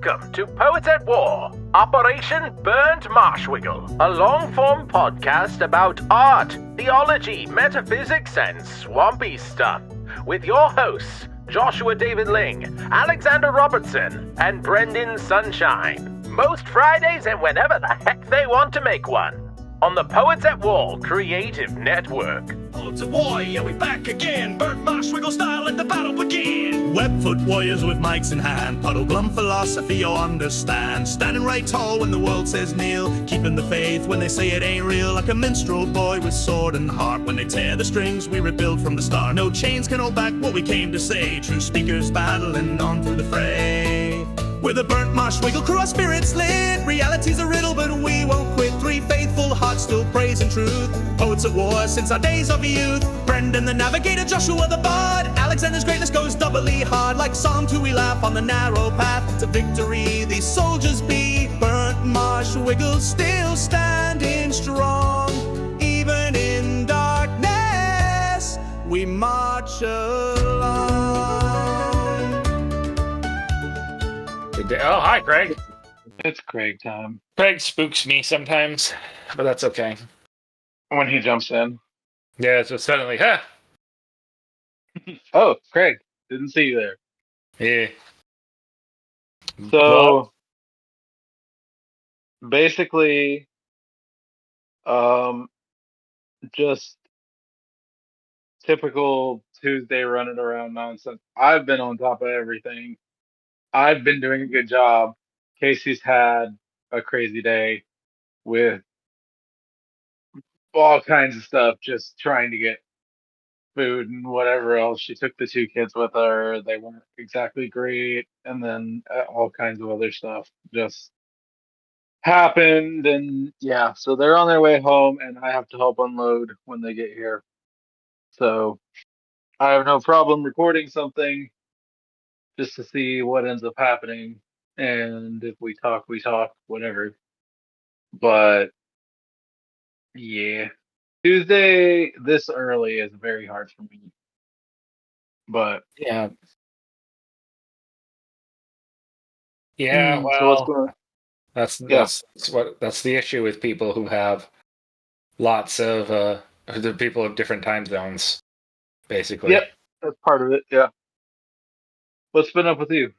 Welcome to Poets at War, Operation Burnt Marshwiggle, a long-form podcast about art, theology, metaphysics, and swampy stuff, with your hosts, Joshua David Ling, Alexander Robertson, and Brendan Sunshine. Most Fridays and whenever the heck they want to make one, on the Poets at War Creative Network. Poets at War, yeah, we back again. Burnt Marshwiggle style, let the battle begin. Webfoot warriors with mics in hand. Puddle glum philosophy, you'll understand. Standing right tall when the world says kneel. Keeping the faith when they say it ain't real. Like a minstrel boy with sword and harp. When they tear the strings, we rebuild from the start. No chains can hold back what we came to say. True speakers battling on through the fray. We're the Burnt Marshwiggle crew, our spirits lit. Reality's a riddle, but we won't quit. Three faithful hearts still praising truth. Poets at war since our days of youth. Brendan the navigator, Joshua the bard. Alexander's greatness goes doubly hard. Like Psalm 2 we laugh on the narrow path to victory. These soldiers be Burnt Marshwiggle, still standing strong. Even in darkness, we march along. Oh, hi, Craig. It's Craig time. Craig spooks me sometimes, but that's okay. When he jumps in. Yeah, so suddenly, huh? Oh, Craig. Didn't see you there. Yeah. So, basically, just typical Tuesday running around nonsense. I've been on top of everything. I've been doing a good job. Casey's had a crazy day with all kinds of stuff, just trying to get food and whatever else. She took the two kids with her. They weren't exactly great. And then all kinds of other stuff just happened. And yeah, so they're on their way home, and I have to help unload when they get here. So I have no problem recording something just to see what ends up happening. And if we talk, whatever. But yeah, Tuesday this early is very hard for me. But Yeah. so what's Well, going on? that's the issue with people who have lots of the people of different time zones, basically. Yep, that's part of it. Yeah. What's been up with you?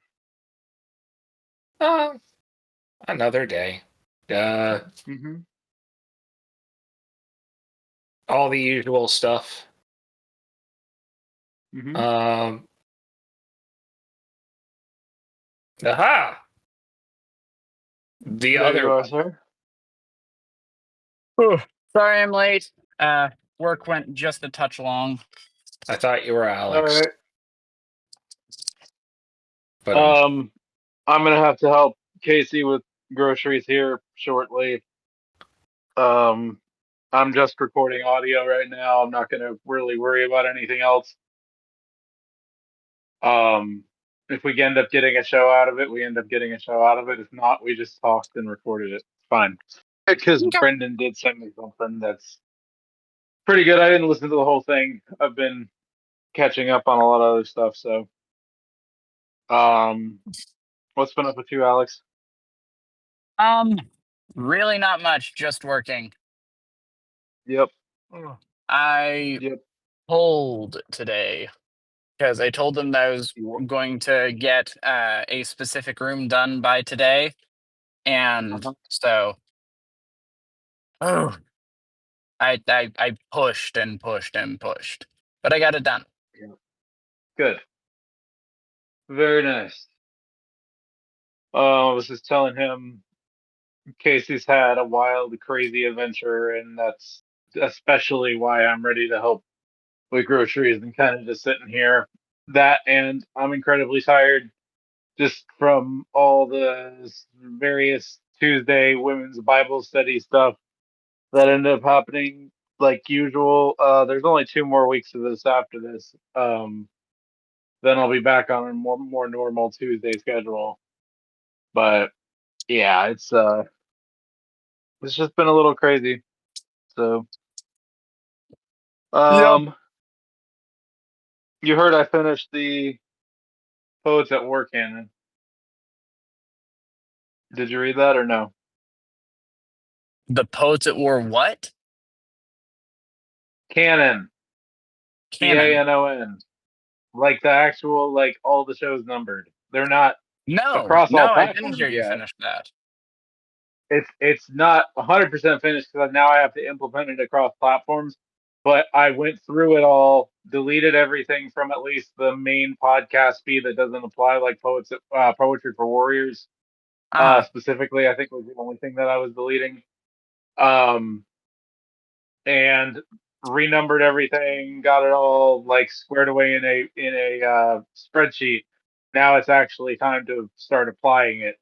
Another day. Mm-hmm. All the usual stuff. Mm-hmm. Aha! The There other you are, one. sir. Whew. Sorry I'm late. Work went just a touch long. I thought you were All Alex. right. But I'm gonna have to help Casey with groceries here shortly. I'm just recording audio right now. I'm not gonna really worry about anything else. If we end up getting a show out of it, we end up getting a show out of it. If not, we just talked and recorded it. Fine. Because Okay. Brendan did send me something that's pretty good. I didn't listen to the whole thing. I've been catching up on a lot of other stuff. So, what's been up with you, Alex? Really not much, just working. Yep. I Yep. pulled today because I told them that I was going to get a specific room done by today. And so I pushed and pushed and pushed. But I got it done. Yeah. Good. Very nice. I was just telling him Casey's had a wild, crazy adventure, and that's especially why I'm ready to help with groceries and kind of just sitting here. That, and I'm incredibly tired just from all the various Tuesday women's Bible study stuff that ended up happening like usual. There's only 2 more weeks of this after this. Then I'll be back on a more normal Tuesday schedule. But yeah, it's just been a little crazy. So you heard I finished the Poets at War canon. Did you read that or no? The Poets at War what? Canon. Canon. CANON. Like the actual, like all the shows numbered. They're not No, across all no, I didn't platforms hear you yet. finish that. It's not 100% finished because now I have to implement it across platforms. But I went through it all, deleted everything from at least the main podcast feed that doesn't apply, like Poetry for Warriors. Uh-huh. Specifically, I think was the only thing that I was deleting. Um, and renumbered everything, got it all like squared away in a spreadsheet. Now it's actually time to start applying it.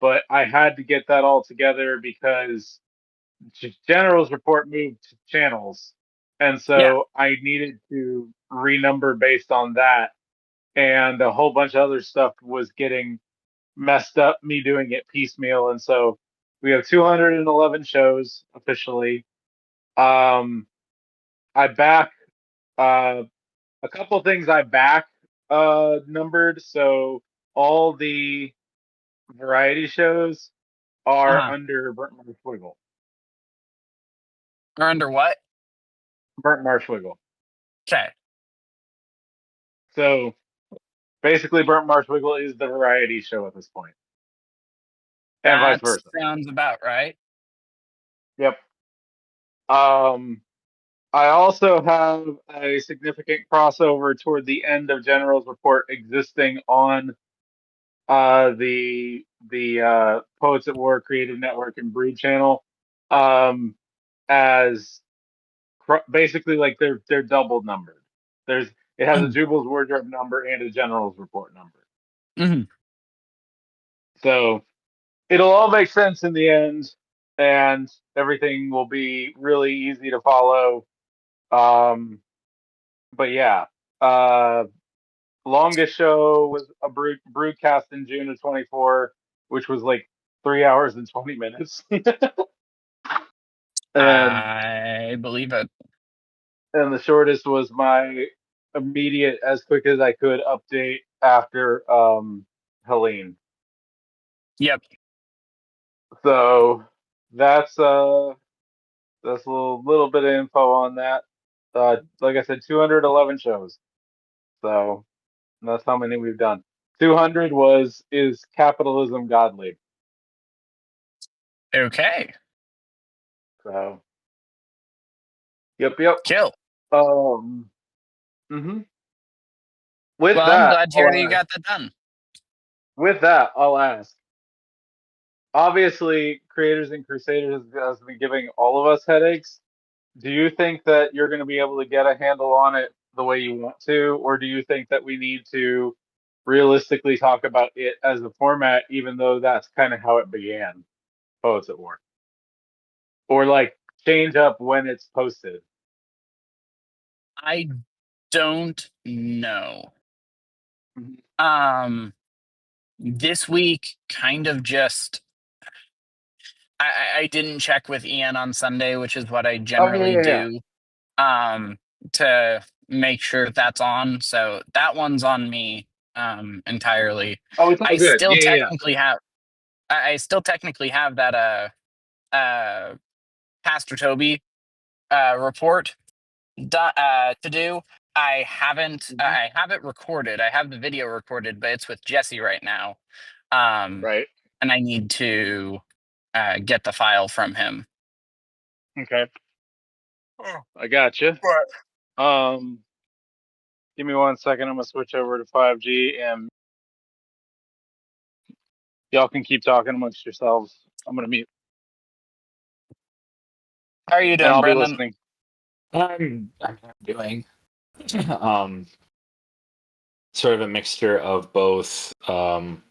But I had to get that all together because General's report moved to channels, and Yeah. so I needed to renumber based on that, and a whole bunch of other stuff was getting messed up. Me doing it piecemeal, and so we have 211 shows officially. Um, I back uh, a couple things I back numbered, so all the variety shows are Uh-huh. under Burnt Marshwiggle. Or under what? Burnt Marshwiggle. Okay. So basically, Burnt Marshwiggle is the variety show at this point, and vice That versa. sounds about right. Yep. Um, I also have a significant crossover toward the end of General's report existing on the Poets at War Creative Network and Brood channel, as basically like they're double numbered. It has a Jubal's wardrobe number and a General's report number. Mm-hmm. So it'll all make sense in the end, and everything will be really easy to follow. But yeah, uh, longest show was a broadcast in June of 24, which was like 3 hours and 20 minutes. and I believe it. and the shortest was my immediate, as quick as I could update after Helene. Yep. So that's that's a little bit of info on that. Like I said, 211 shows. So that's how many we've done. 200 is capitalism godly. Okay. So yep. Kill. Um. hmm With Well, I'm that, glad to hear that you got that done. I'll ask. Obviously, Creators and Crusaders has been giving all of us headaches. Do you think that you're going to be able to get a handle on it the way you want to, or do you think that we need to realistically talk about it as a format, even though that's kind of how it began, Poets at War, or like change up when it's posted? I don't know. Mhm. This week kind of just I didn't check with Ian on Sunday, which is what I Oh generally yeah. do, to make sure that's on. So that one's on me entirely. Oh, it's all I good. still Yeah. technically have I still technically have that Pastor Toby report to do. Mhm. I have it recorded. I have the video recorded, but it's with Jesse right now. Um, Right. and I need to get the file from him. Okay. I got you. Um, give me 1 second. I'm gonna switch over to 5G, and y'all can keep talking amongst yourselves. I'm gonna mute, How are you and doing, I'll be Brendan? listening. I'm doing um sort of a mixture of both um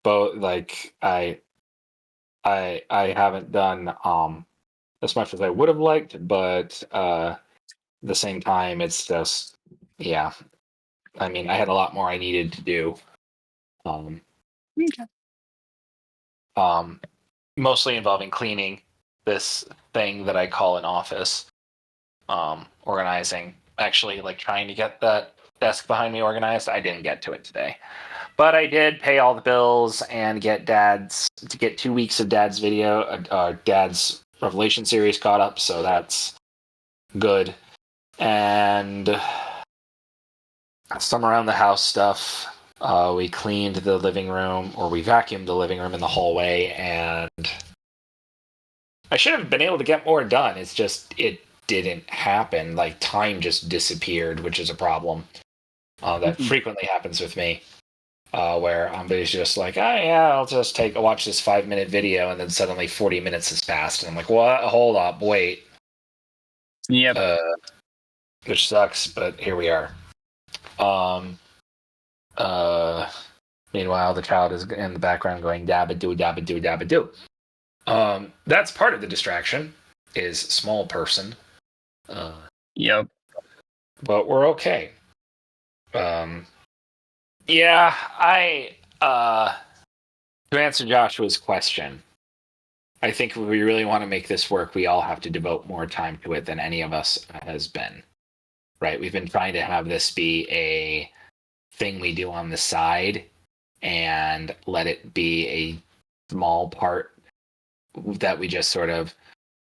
both like I haven't done as much as I would have liked, but at the same time it's just yeah. I mean, I had a lot more I needed to do. Um Okay. um Mostly involving cleaning this thing that I call an office. Organizing, actually like trying to get that desk behind me organized. I didn't get to it today. But I did pay all the bills and get 2 weeks of Dad's Dad's Revelation series caught up, so that's good. And some around the house stuff. We cleaned the living room, or we vacuumed the living room in the hallway, and I should have been able to get more done. It's just, it didn't happen. Like, time just disappeared, which is a problem that frequently happens with me. Where I'm just like, oh yeah, I'll just watch this 5-minute video, and then suddenly 40 minutes has passed, and I'm like, what? Hold up, wait. Yep. Which sucks, but here we are. Meanwhile, the child is in the background going dabba doo dabba doo dabba doo. That's part of the distraction, is small person. Yep. But we're okay. Yeah, to answer Joshua's question, I think if we really want to make this work, we all have to devote more time to it than any of us has been. Right? We've been trying to have this be a thing we do on the side and let it be a small part that we just sort of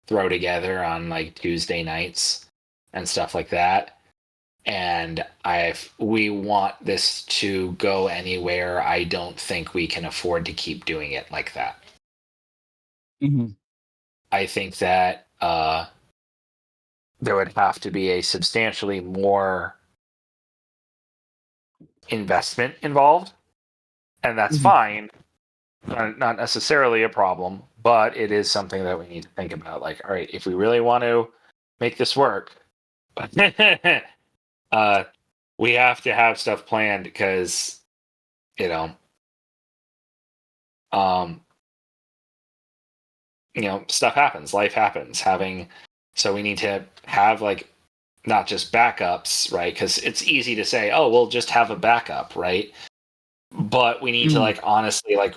throw together on like Tuesday nights and stuff like that. And we want this to go anywhere, I don't think we can afford to keep doing it like that. Mm-hmm. I think that there would have to be a substantially more investment involved, and that's fine. Not necessarily a problem, but it is something that we need to think about. Like, all right, if we really want to make this work, we have to have stuff planned because, stuff happens, life happens. So we need to have like not just backups, right? Because it's easy to say, oh, we'll just have a backup, right? But we need to like honestly like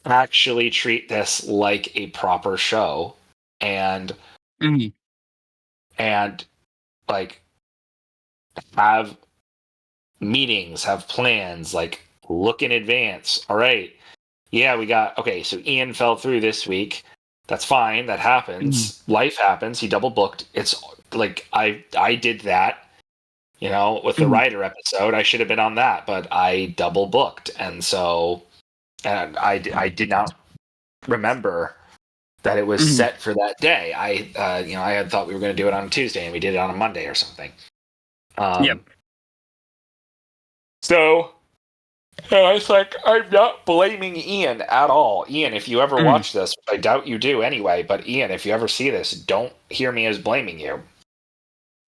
actually treat this like a proper show and like have meetings, have plans, like look in advance. All right. Yeah, so Ian fell through this week. That's fine. That happens. Life happens. He double booked. It's like I did that, with the Rider episode. I should have been on that, but I double booked. And so I did not remember that it was set for that day. I had thought we were going to do it on a Tuesday, and we did it on a Monday or something. Yep. So it's like, I'm not blaming Ian at all. Ian, if you ever watch this, I doubt you do anyway, but Ian, if you ever see this, don't hear me as blaming you.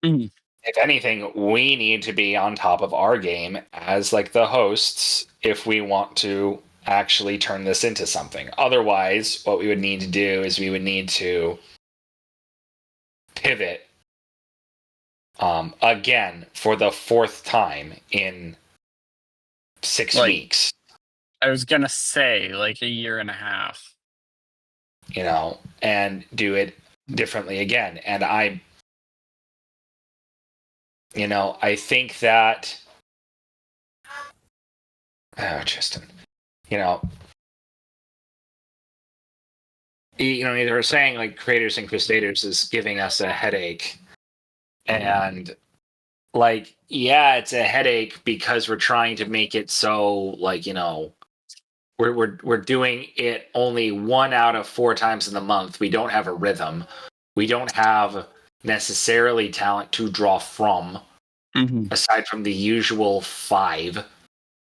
If anything, we need to be on top of our game as like the hosts if we want to actually turn this into something. Otherwise, what we would need to do is we would need to pivot again for the 4th time in 6 weeks. I was gonna say like a year and a half. And do it differently again. And I think that Tristan, they were saying like Creators and Crusaders is giving us a headache, and like, yeah, it's a headache because we're trying to make it so like, we're doing it only 1 out of 4 times in the month. We don't have a rhythm. We don't have necessarily talent to draw from, aside from the usual 5,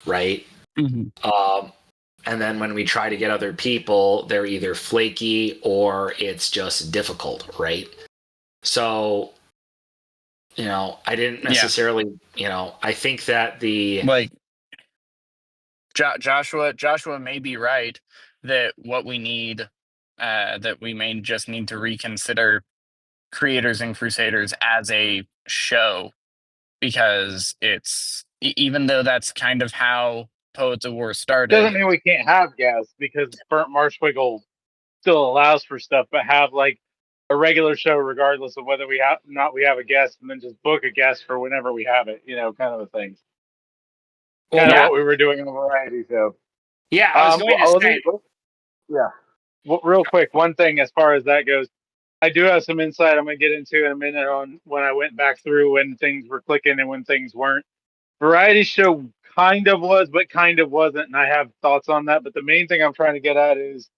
right? And then when we try to get other people, they're either flaky or it's just difficult, right? So, I didn't necessarily, I think that Joshua may be right that what we need, that we may just need to reconsider Creators and Crusaders as a show, because it's even though that's kind of how Poets of War started. Doesn't mean we can't have guests, because Burnt Marshwiggle still allows for stuff, but have like a regular show, regardless of whether we have a guest, and then just book a guest for whenever we have it. Kind of a thing. Well, Kind of yeah, what we were doing on the variety show. yeah. I was going to Let me, say, yeah. Well, real quick, one thing as far as that goes, I do have some insight I'm going to get into in a minute on when I went back through when things were clicking and when things weren't. Variety show kind of was, but kind of wasn't, and I have thoughts on that. But the main thing I'm trying to get at is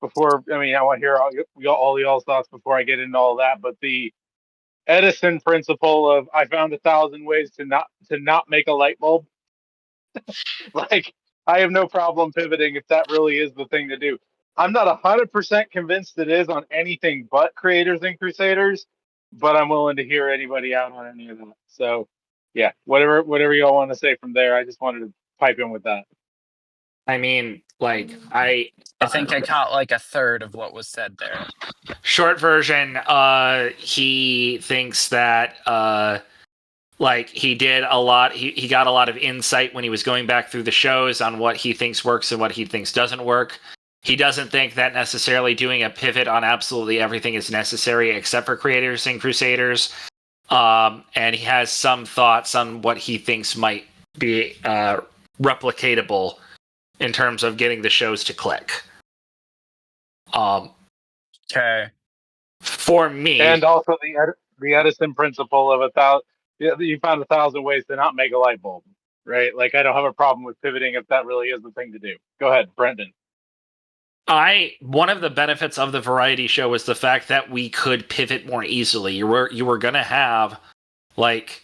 I want to hear all y'all's thoughts before I get into all that. But the Edison principle of I found 1,000 ways to not make a light bulb. Like, I have no problem pivoting if that really is the thing to do. I'm not 100% convinced it is on anything but Creators and Crusaders, but I'm willing to hear anybody out on any of that. So, yeah, whatever y'all want to say from there. I just wanted to pipe in with that. I mean, like, I think I caught like a third of what was said there. short version, he thinks that like he did a lot, he got a lot of insight when he was going back through the shows on what he thinks works and what he thinks doesn't work. He doesn't think that necessarily doing a pivot on absolutely everything is necessary except for Creators and Crusaders. And he has some thoughts on what he thinks might be replicatable in terms of getting the shows to click. Okay. For me, And also the Edison principle of you found 1,000 ways to not make a light bulb, right? Like, I don't have a problem with pivoting if that really is the thing to do. Go ahead, Brendan. one of the benefits of the variety show was the fact that we could pivot more easily. You were gonna have like,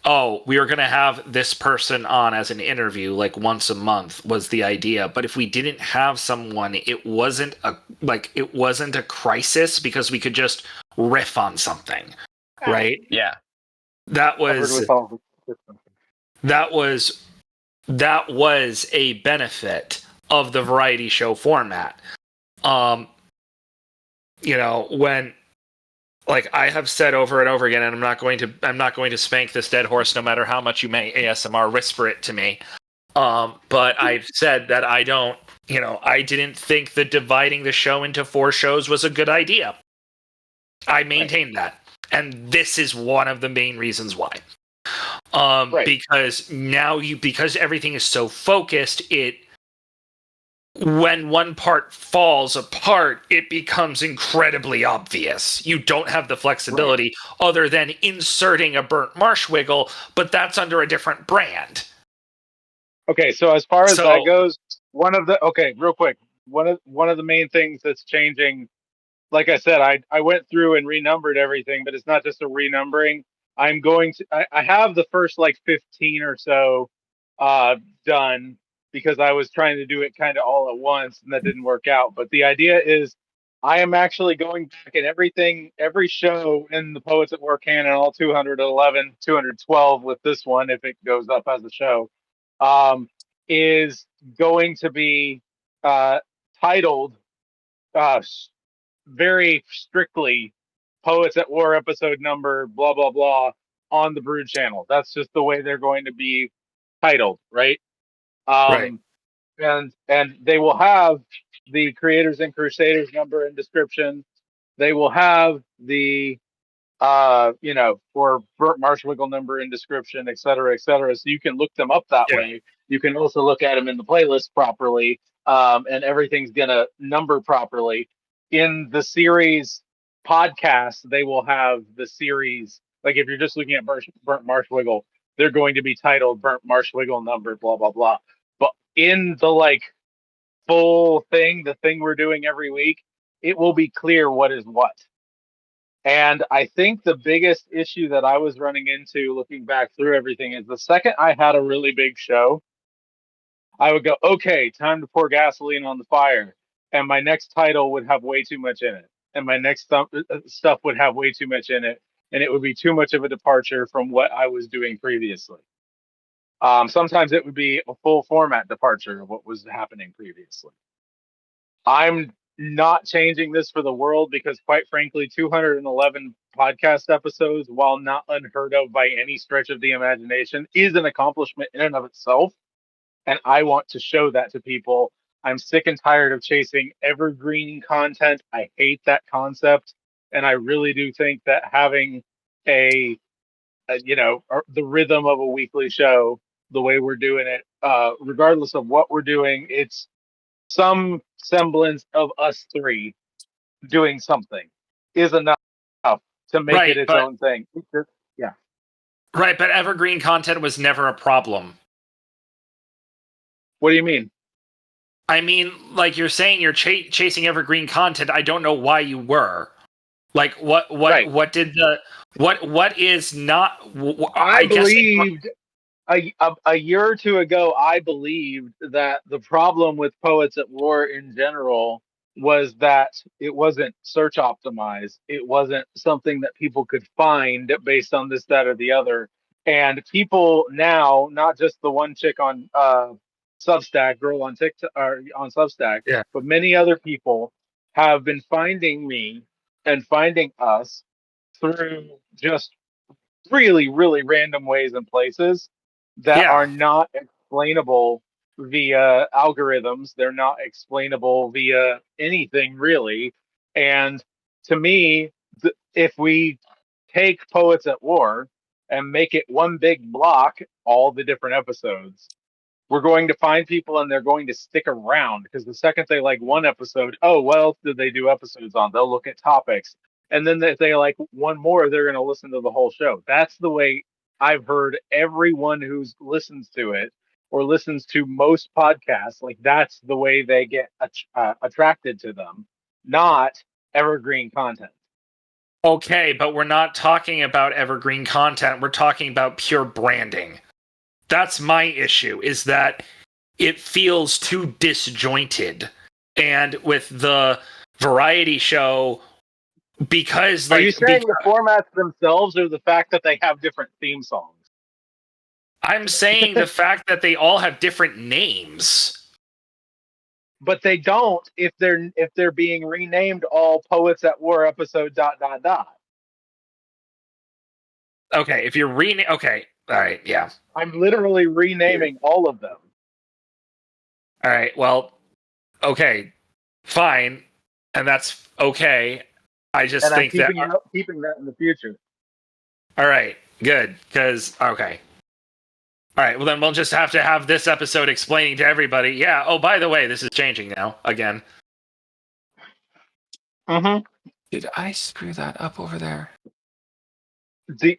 oh, we were gonna have this person on as an interview like once a month was the idea. But if we didn't have someone, it wasn't a crisis because we could just riff on something, right? Yeah. That Covered was with all the systems. that was a benefit of the variety show format. When, like, I have said over and over again, and I'm not going to spank this dead horse no matter how much you may ASMR whisper it to me. But I've said that I didn't think that dividing the show into 4 shows was a good idea. I maintain that. And this is one of the main reasons why. Because because everything is so focused, when one part falls apart, it becomes incredibly obvious. You don't have the flexibility other than inserting a burnt Marshwiggle, but that's under a different brand. Okay, so as far as that goes, real quick, one of the main things that's changing, like I said, I went through and renumbered everything, but it's not just a renumbering. I have the first like 15 or so done because I was trying to do it kind of all at once and that didn't work out. But the idea is I am actually going back and every show in the Poets at War canon, all 211, 212 with this one, if it goes up as a show, is going to be titled very strictly Poets at War episode number blah blah blah on the Brood channel. That's just the way they're going to be titled, right? Right. And they will have the Creators and Crusaders number and description. They will have the for Burt Marshwiggle number and description, et cetera, et cetera. So you can look them up that way. You can also look at them in the playlist properly, and everything's gonna number properly. In the series podcast, they will have the series. Like, if you're just looking at Burnt Marshwiggle, they're going to be titled Burnt Marshwiggle number, blah blah blah. But in the like full thing, the thing we're doing every week, it will be clear what is what. And I think the biggest issue that I was running into looking back through everything is the second I had a really big show, I would go, okay, time to pour gasoline on the fire. And my next title would have way too much in it. And my next stuff would have way too much in it. And it would be too much of a departure from what I was doing previously. Sometimes it would be a full format departure of what was happening previously. I'm not changing this for the world because, quite frankly, 211 podcast episodes, while not unheard of by any stretch of the imagination, is an accomplishment in and of itself. And I want to show that to people. I'm sick and tired of chasing evergreen content. I hate that concept. and I really do think that having the rhythm of a weekly show, the way we're doing it, regardless of what we're doing, it's some semblance of us three doing something is enough to make it Right, its but own thing. Yeah. right, but evergreen content was never a problem. What do you mean? I mean, like you're saying, you're chasing evergreen content. I don't know why you were. Like, Right. what is not? I I guess. believed a year or two ago, I believed that the problem with Poets at War in general was that it wasn't search optimized. It wasn't something that people could find based on this, that, or the other. And people now, not just the one chick on Substack, girl on TikTok or on Substack, Yeah. but many other people have been finding me and finding us through just really, really random ways and places that are Yeah. not explainable via algorithms. They're not explainable via anything really. And to me, if we take Poets at War and make it one big block, all the different episodes, we're going to find people and they're going to stick around because the second they like one episode, oh, what else did they do episodes on? They'll look at topics. And then if they like one more, they're going to listen to the whole show. That's the way I've heard everyone who listens to it or listens to most podcasts. Like that's the way they get attracted to them, not evergreen content. Okay, but we're not talking about evergreen content. We're talking about pure branding. That's my issue, is that it feels too disjointed. And with the variety show, because Are you like saying the formats themselves or the fact that they have different theme songs? I'm saying the fact that they all have different names. But they don't if they're being renamed all Poets at War episode ... Okay, if you're okay, all right, yeah. I'm literally renaming all of them. All right, well, okay, fine, and that's okay. I just And I'm think that keeping that in the future. all right, good, because okay. All right, well then we'll just have to have this episode explaining to everybody. Yeah. Oh, by the way, this is changing now again. Mm-hmm. Did I screw that up over there? Do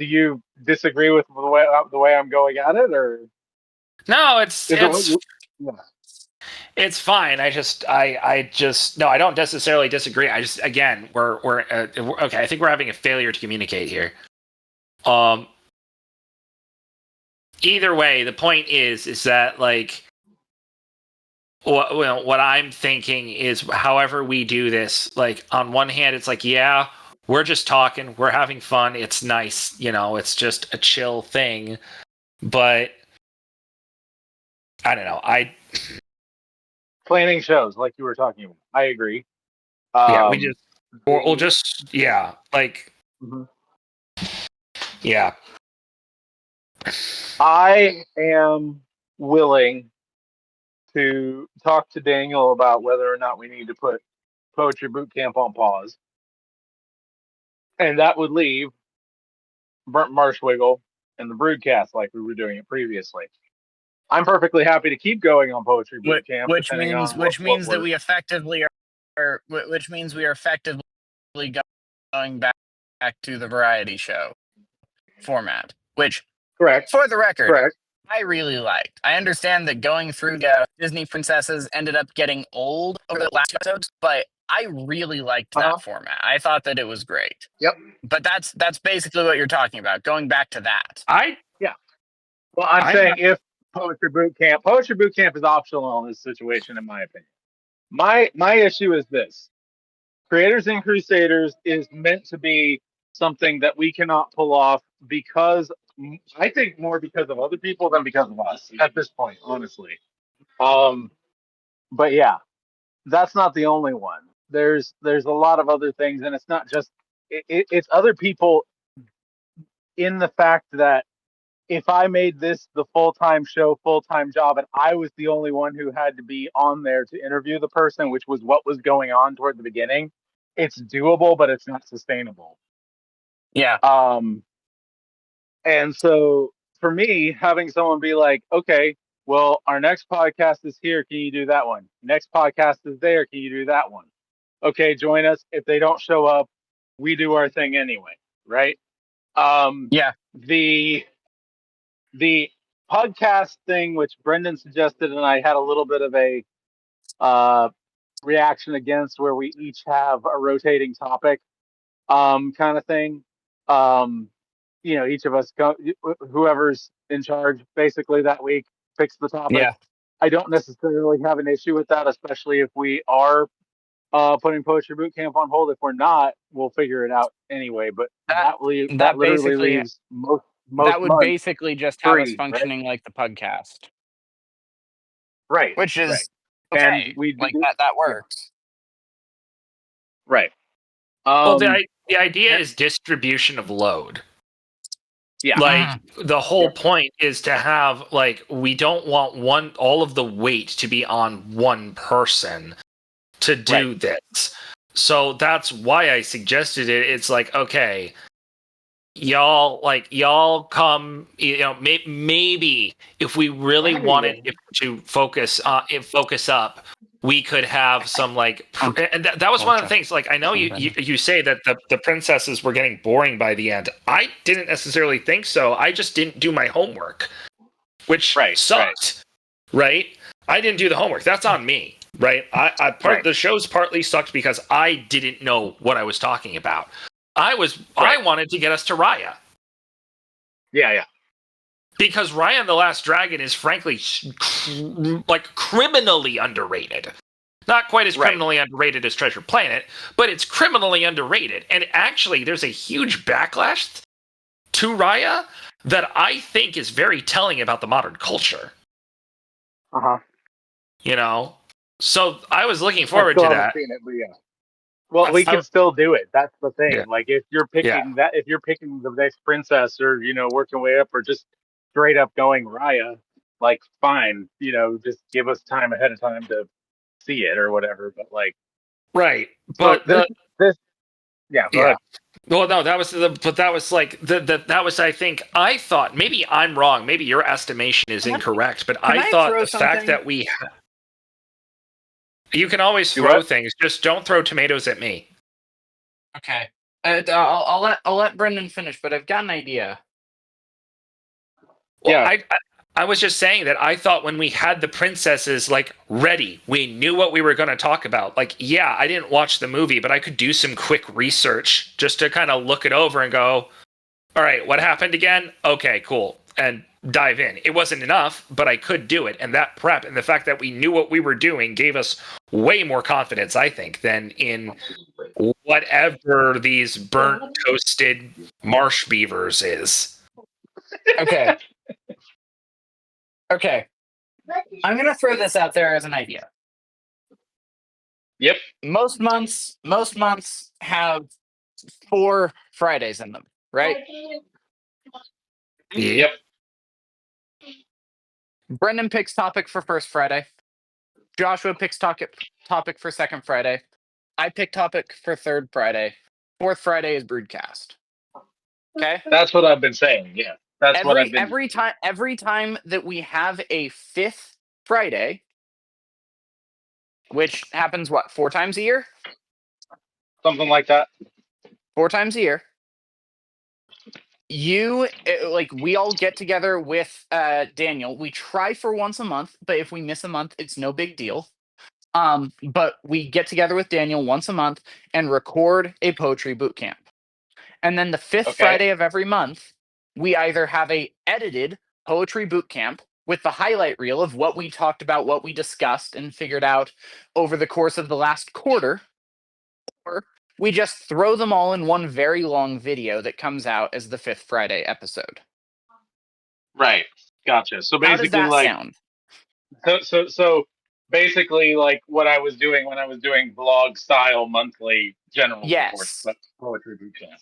you disagree with the way I'm going at it, or No, yeah. it's fine. I just no, I don't necessarily disagree. I just again, we're okay. I think we're having a failure to communicate here. Either way, the point is that like what I'm thinking is however we do this, like on one hand it's like, yeah, we're just talking, we're having fun, it's nice, it's just a chill thing. But I don't know. Planning shows like you were talking about. I agree. Yeah, we'll just like mm-hmm. Yeah. I am willing to talk to Daniel about whether or not we need to put Poetry Boot Camp on pause. And that would leave Burnt Marshwiggle and the Broodcast like we were doing it previously. I'm perfectly happy to keep going on Poetry Boot Camp, which means that we effectively are going back to the variety show format, which correct. For the record, Correct. I really liked. I understand that going through Disney princesses ended up getting old over the last episodes, but I really liked that format. I thought that it was great. Yep. But that's basically what you're talking about, going back to that. Yeah. Well, I'm saying if Poetry Boot Camp is optional in this situation, in my opinion. My issue is this: Creators and Crusaders is meant to be something that we cannot pull off because I think more because of other people than because of us at this point, honestly. But yeah, that's not the only one. There's a lot of other things, and it's not just it's other people in the fact that if I made this the full-time show, full-time job, and I was the only one who had to be on there to interview the person, which was what was going on toward the beginning, it's doable, but it's not sustainable. Yeah. And so for me, having someone be like, okay, well, our next podcast is here. Can you do that one? Next podcast is there. Can you do that one? Okay, join us. If they don't show up, we do our thing anyway, right? Yeah. The podcast thing, which Brendan suggested, and I had a little bit of a reaction against, where we each have a rotating topic, kind of thing. Each of us whoever's in charge basically that week picks the topic. Yeah. I don't necessarily have an issue with that, especially if we are putting Poetry Boot Camp on hold. If we're not, we'll figure it out anyway. But That that that literally basically leaves most that would months basically just have us free, right? functioning like the podcast, Right, which right. is And okay. we Like do, that yeah, works. right. Well, Um, the idea is distribution of load. yeah, Like the whole yeah, point is to have like we don't want all of the weight to be on one person to do this. So that's why I suggested it. It's like, okay, y'all come, maybe if we really wanted to focus up, we could have some like and that was one of the things. Like, I know you say that the princesses were getting boring by the end. I didn't necessarily think so. I just didn't do my homework, which sucked, right? I didn't do the homework. That's on me. Right, the show's partly sucked because I didn't know what I was talking about. I wanted to get us to Raya. yeah. Because Raya and the Last Dragon is frankly like criminally underrated. Not quite as criminally underrated as Treasure Planet, but it's criminally underrated. And actually, there's a huge backlash to Raya that I think is very telling about the modern culture. So I was looking forward to that. Seen it, but yeah. Well, we can still do it. That's the thing. Yeah. Like, if you're picking the next princess, or working way up, or just straight up going Raya, like, fine, just give us time ahead of time to see it or whatever. But like, right. But so this go ahead. Well, no, that was I think, I thought, maybe I'm wrong, maybe your estimation is incorrect, but I thought the fact that you can always throw things, just don't throw tomatoes at me. Okay. I'll let Brendan finish, but I've got an idea. Well, yeah. I was just saying that I thought when we had the princesses like ready, we knew what we were going to talk about. Like, yeah, I didn't watch the movie, but I could do some quick research just to kind of look it over and go, all right, what happened again? Okay, cool. And dive in. It wasn't enough, but I could do it. And that prep and the fact that we knew what we were doing gave us way more confidence, I think, than in whatever these burnt, toasted marsh beavers is. Okay. Okay. I'm going to throw this out there as an idea. Yep. Most months have 4 Fridays in them, right? Yep. Brendan picks topic for first Friday. Joshua picks topic for second Friday. I pick topic for third Friday. Fourth Friday is broadcast. Okay? That's what I've been saying. Yeah. That's what I've been every time that we have a fifth Friday, which happens 4 times a year? Something like that. 4 times a year. We all get together with Daniel. We try for once a month, but if we miss a month, it's no big deal. But we get together with Daniel once a month and record a poetry boot camp. And then the fifth Friday of every month, we either have a edited poetry boot camp with the highlight reel of what we talked about, what we discussed and figured out over the course of the last quarter, or we just throw them all in one very long video that comes out as the fifth Friday episode. Right. Gotcha. So basically, how does that sound? So basically, like what I was doing when I was doing blog style monthly general reports, but poetry boot camp.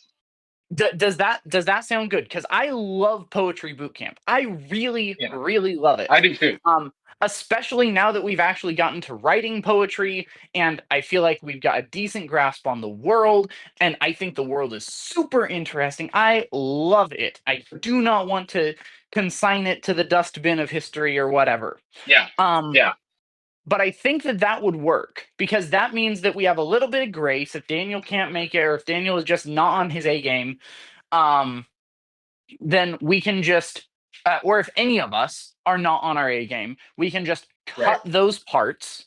Does that sound good? Because I love Poetry Boot Camp. I really, Yeah, really love it. I do too. Especially now that we've actually gotten to writing poetry, and I feel like we've got a decent grasp on the world, and I think the world is super interesting. I love it. I do not want to consign it to the dustbin of history or whatever. Yeah, Um, yeah, but I think that would work because that means that we have a little bit of grace if Daniel can't make it or if Daniel is just not on his A game. Um, then we can just, or if any of us are not on our A game, we can just right, cut those parts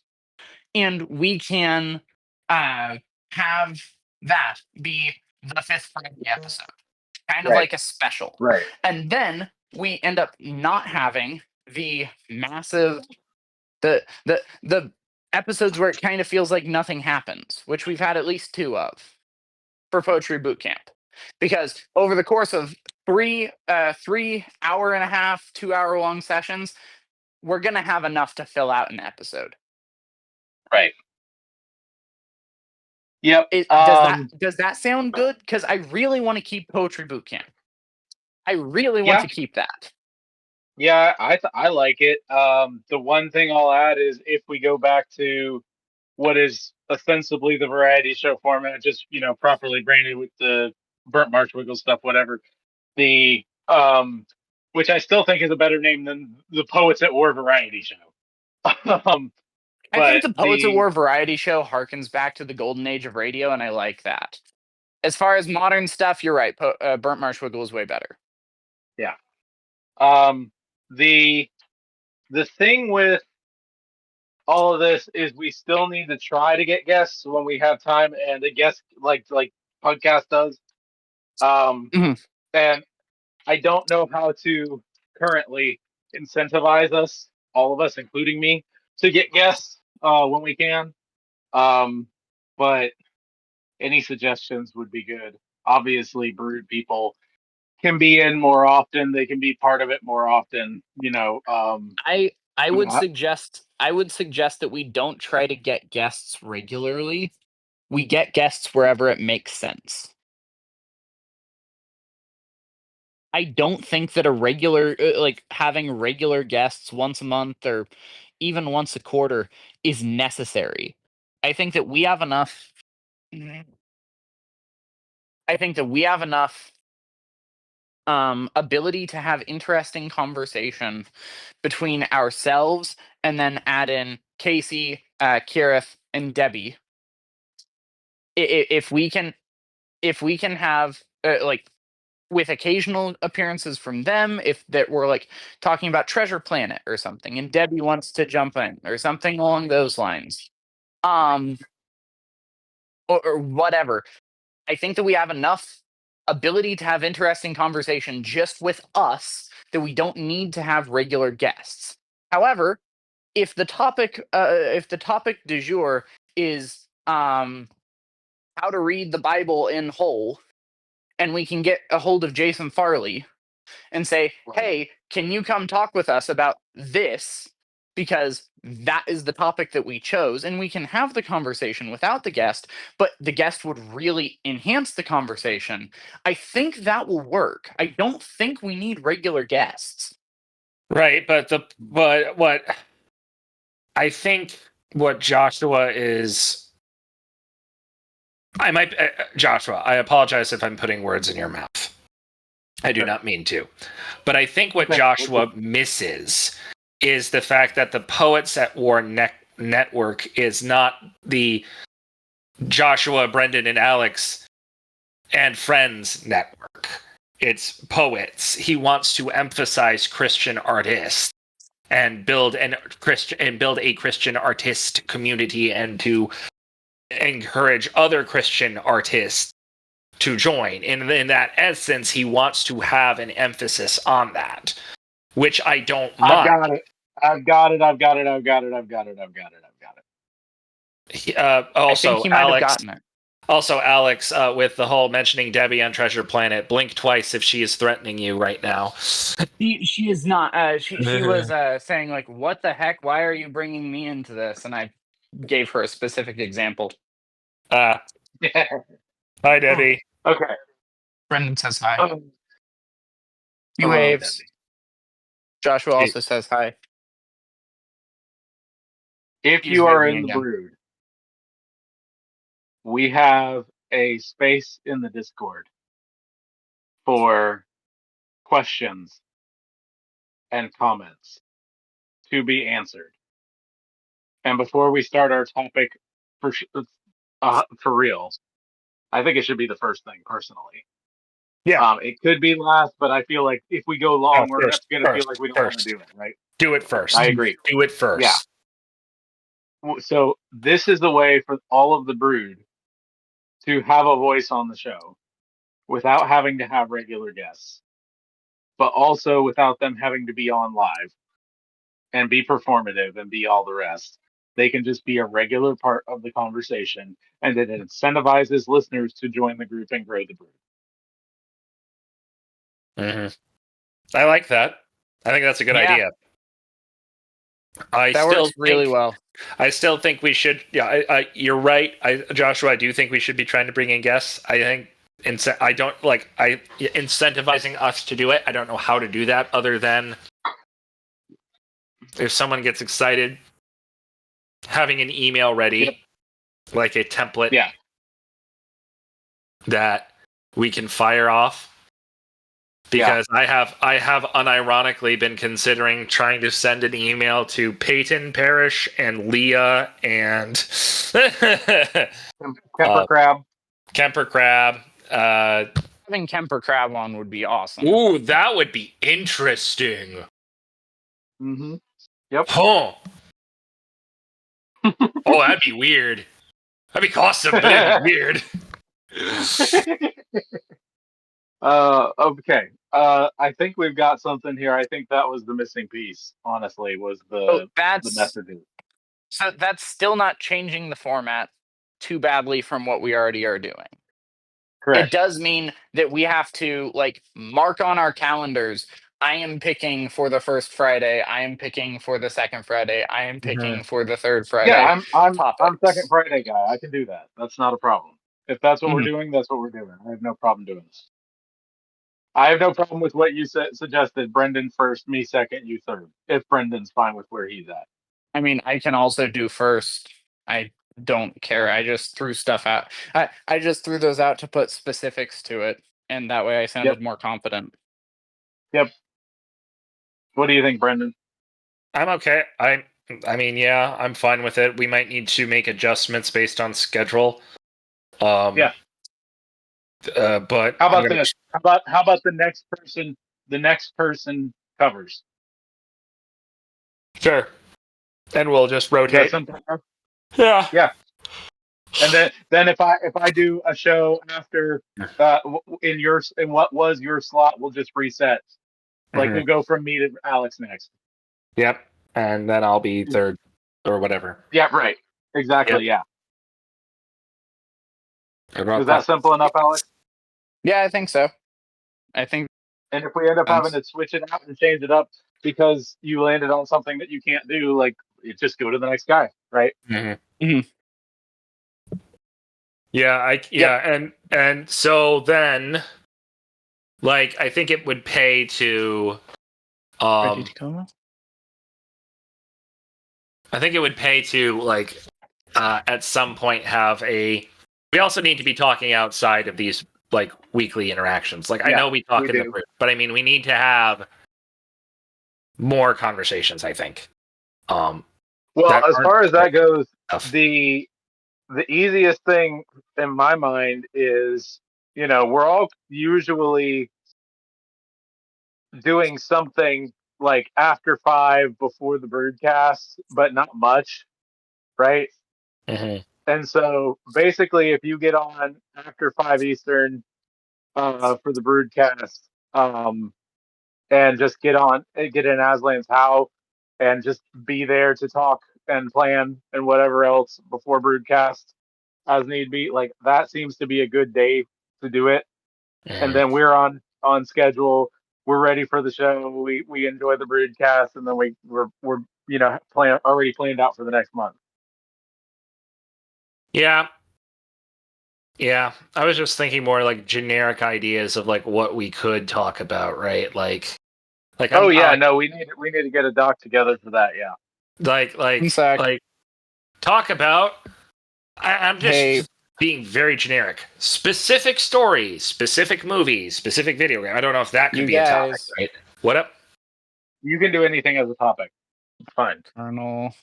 and we can uh, have that be the fifth Friday episode, kind of right, like a special. right. And then we end up not having the massive, the episodes where it kind of feels like nothing happens, which we've had at least 2 of for Poetry Boot Camp. Because over the course of 3 hour and a half, 2 hour long sessions, we're gonna have enough to fill out an episode. Right. Yep. Does that sound good? Because I really want to keep Poetry Boot Camp. I really want Yeah, to keep that. yeah. I like it. The one thing I'll add is if we go back to what is ostensibly the variety show format, just properly branded with the burnt Marshwiggle stuff, whatever. The which I still think is a better name than the Poets at War variety show. um, I think but the Poets at the War variety show harkens back to the golden age of radio, and I like that. As far as modern stuff, you're right. Burnt Marshwiggle is way better. yeah, um, the the thing with all of this is we still need to try to get guests when we have time, and a guest like podcast does. Mhm. And I don't know how to currently incentivize us, all of us, including me, to get guests when we can. Um, but any suggestions would be good. Obviously, Brood people can be in more often. They can be part of it more often. I would I- suggest that we don't try to get guests regularly. We get guests wherever it makes sense. I don't think that a regular like having regular guests once a month or even once a quarter is necessary. I think that we have enough I think that we have enough ability to have interesting conversation between ourselves and then add in Casey, Kirith, and Debbie. If we can have like with occasional appearances from them, if that we're like talking about Treasure Planet or something, and Debbie wants to jump in or something along those lines, um, or whatever. I think that we have enough ability to have interesting conversation just with us that we don't need to have regular guests. However, if the topic du jour is how to read the Bible in whole, and we can get a hold of Jason Farley and say, right. hey, can you come talk with us about this? Because that is the topic that we chose, and we can have the conversation without the guest, but the guest would really enhance the conversation. I think that will work. I don't think we need regular guests. Right, but what I think what Joshua is I might Joshua, I apologize if I'm putting words in your mouth. I do not mean to. But I think what Joshua misses is the fact that the Poets at War network is not the Joshua, Brendan, and Alex and Friends network. It's poets. He wants to emphasize Christian artists and build a Christian artist community and to encourage other Christian artists to join. And in that essence, he wants to have an emphasis on that, which I don't I've mind. got it. I've got it. I've got it. I've got it. I've got it. I've got it. I've got it. I think he might have gotten it. Also, Alex, with the whole mentioning Debbie on Treasure Planet, blink twice if she is threatening you right now. She is not. She was saying like, "What the heck? Why are you bringing me into this?" And I gave her a specific example. Hi, Debbie. Okay. Brendan says hi. Um, He hello, waves. Debbie. Joshua also says hi. If He's you are waving in the again. brood, we have a space in the Discord for questions and comments to be answered. And before we start our topic for real, I think it should be the first thing personally. Yeah. It could be last, but I feel like if we go No, long, we're first, going to feel first, like we don't want to first. do it, right? Do it first. I agree. Do it Yeah. first. So this is the way for all of the brood to have a voice on the show without having to have regular guests, but also without them having to be on live and be performative and be all the rest. They can just be a regular part of the conversation, and it incentivizes listeners to join the group and grow the group. I like that. I think that's a good Yeah. idea. That works really well. I still think we should. Yeah, you're right, Joshua. I do think we should be trying to bring in guests. I think I don't like incentivizing us to do it. I don't know how to do that other than if someone gets excited, having an email ready, like a template, that we can fire off. Because I have unironically been considering trying to send an email to Peyton Parrish and Leah and Kemper Crab. Kemper Crab. Having Kemper Crab on would be awesome. Ooh, that would be interesting. Mm-hmm. Yep. Huh. Oh, that'd be weird. That'd be awesome, but it'd be weird. Okay. I think we've got something here. I think that was the missing piece, honestly, was the messaging. So that's still not changing the format too badly from what we already are doing. Correct. It does mean that we have to mark on our calendars. I am picking for the first Friday. I am picking for the second Friday. I am picking for the third Friday. Yeah, I'm topics. second Friday guy. I can do that. That's not a problem. If that's what we're doing, that's what we're doing. I have no problem doing this. I have no problem with what you suggested. Brendan first, me second, you third. If Brendan's fine with where he's at. I mean, I can also do first. I don't care. I just threw stuff out. I just threw those out to put specifics to it, and that way I sounded more confident. Yep. What do you think, Brendan? I'm okay. I mean, yeah, I'm fine with it. We might need to make adjustments based on schedule. Yeah. But how about this? How about the next person? The next person covers. Sure. And we'll just rotate. Yeah. Yeah. And then if I do a show after in what was your slot, we'll just reset. Like we'll go from me to Alex next. Yep. And then I'll be third or whatever. Yeah, right. Exactly, yep. Yeah. Is that simple enough, Alex? Yeah, I think so. I think. And if we end up having to switch it out and change it up because you landed on something that you can't do, you just go to the next guy, right? Yeah, and so then I think it would pay to Ready to go? I think it would pay to at some point have we also need to be talking outside of these weekly interactions. I know we talk in the group, but I mean we need to have more conversations, I think. Well, as far as that goes, the easiest thing in my mind is, we're all usually doing something after 5 before the broadcast, but not much, right? And so basically, if you get on after 5 Eastern for the broadcast, and just get in Aslan's house and just be there to talk and plan and whatever else before broadcast as need be, that seems to be a good day to do it. And then we're on schedule. We're ready for the show. We enjoy the broadcast, and then we're already planned out for the next month. Yeah. Yeah, I was just thinking more like generic ideas of like what we could talk about, right? Like Oh I'm yeah, no, we need to get a doc together for that. Yeah. In fact, like talk about. I'm just hey, being very generic. Specific stories, specific movies, specific video game. I don't know if that could you be a topic, guys, right? What up? You can do anything as a topic. It's fine. Colonel,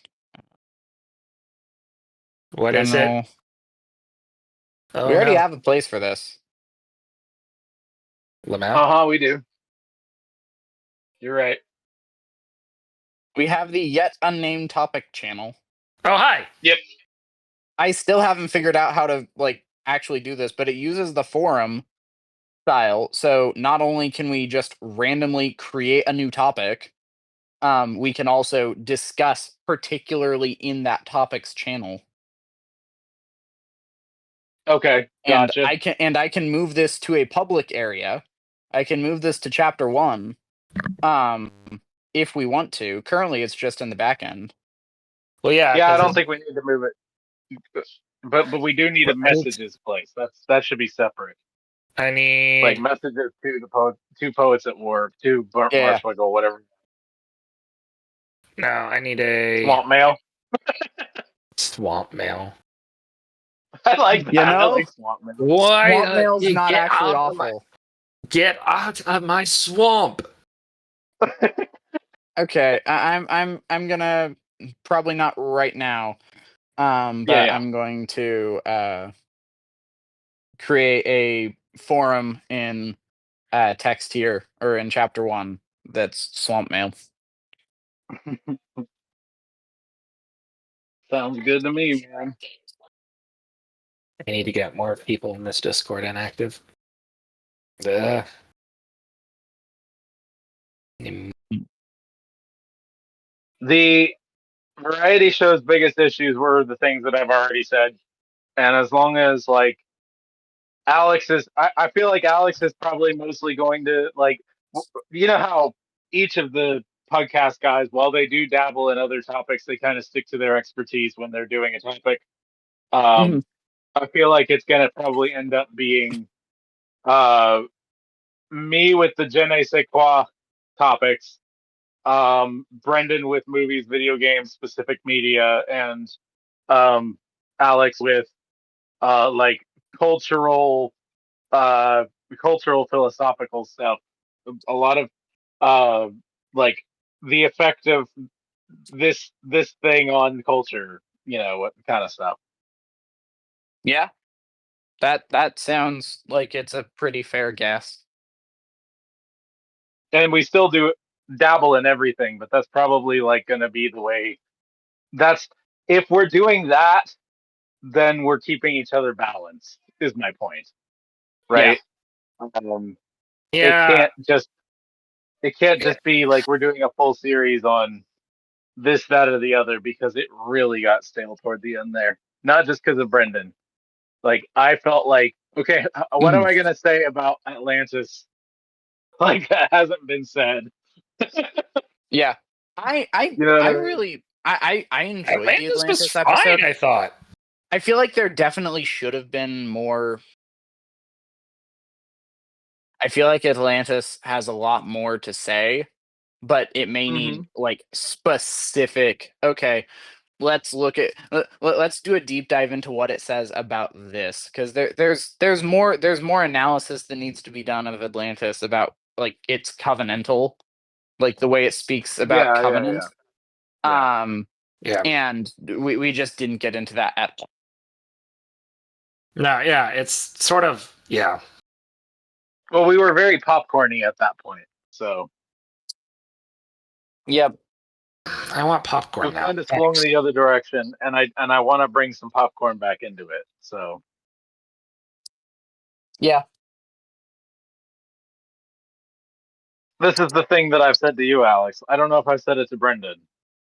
What is it? General. We Oh already no, have a place for this. Lamau. We do. You're right. We have the yet unnamed topic channel. Oh hi. Yep. I still haven't figured out how to like actually do this, but it uses the forum style. So not only can we just randomly create a new topic, we can also discuss particularly in that topic's channel. Okay. And Gotcha. I can move this to a public area. I can move this to chapter 1. If we want to. Currently it's just in the back end. Well, yeah. Yeah, I 'Cause don't think we need to move it, but we do need a I need. messages place. That should be separate. I Like need. messages to the two poets at war, to Yeah. Marshwiggle, whatever. No, I need a Swamp mail. swamp mail. I like that. You I know, like swamp mail. Why? swamp mail's You not get actually out of my awful. get out of my swamp. Okay, I'm gonna probably not right now. But Yeah. I'm going to create a forum in text here or in chapter 1 that's swamp mail. Sounds good to me, man. I need to get more people in this Discord inactive. Ugh. The variety show's biggest issues were the things that I've already said. And as long as like I feel like Alex is probably mostly going to like, you know how each of the podcast guys, while they do dabble in other topics, they kind of stick to their expertise when they're doing a topic. Mhm. I feel like it's going to probably end up being uh, me with the je ne sais quoi topics, Brendan with movies, video games, specific media, and um, Alex with like cultural, uh, cultural philosophical stuff. A lot of uh, like the effect of this thing on culture, what kind of stuff. Yeah, that sounds like it's a pretty fair guess. And we still do dabble in everything, but that's probably like going to be the way. That's if we're doing that, then we're keeping each other balanced. Is my point, Yeah. right? Um, it Yeah, can't just it can't just be like we're doing a full series on this, that, or the other because it really got stale toward the end there. Not just because of Brendan. Like I felt like, okay, what am Mhm. I gonna say about Atlantis? Like that hasn't been said. Yeah. I You know what I I mean? really I enjoyed the Atlantis was Atlantis fine. episode. I thought. I feel like there definitely should have been more. I feel like Atlantis has a lot more to say, but it may need like specific. Okay, let's look at let's do a deep dive into what it says about this because there's more analysis that needs to be done of Atlantis about like its covenantal, like the way it speaks about Yeah. covenant. Yeah. Um, Yeah. and we just didn't get into that at all. No. Yeah. It's sort of. Yeah. Well, we were very popcorny at that point, so Yep. I want popcorn we've now. kind of swung the other direction, and I want to bring some popcorn back into it. So Yeah. this is the thing that I've said to you, Alex. I don't know if I've said it to Brendan,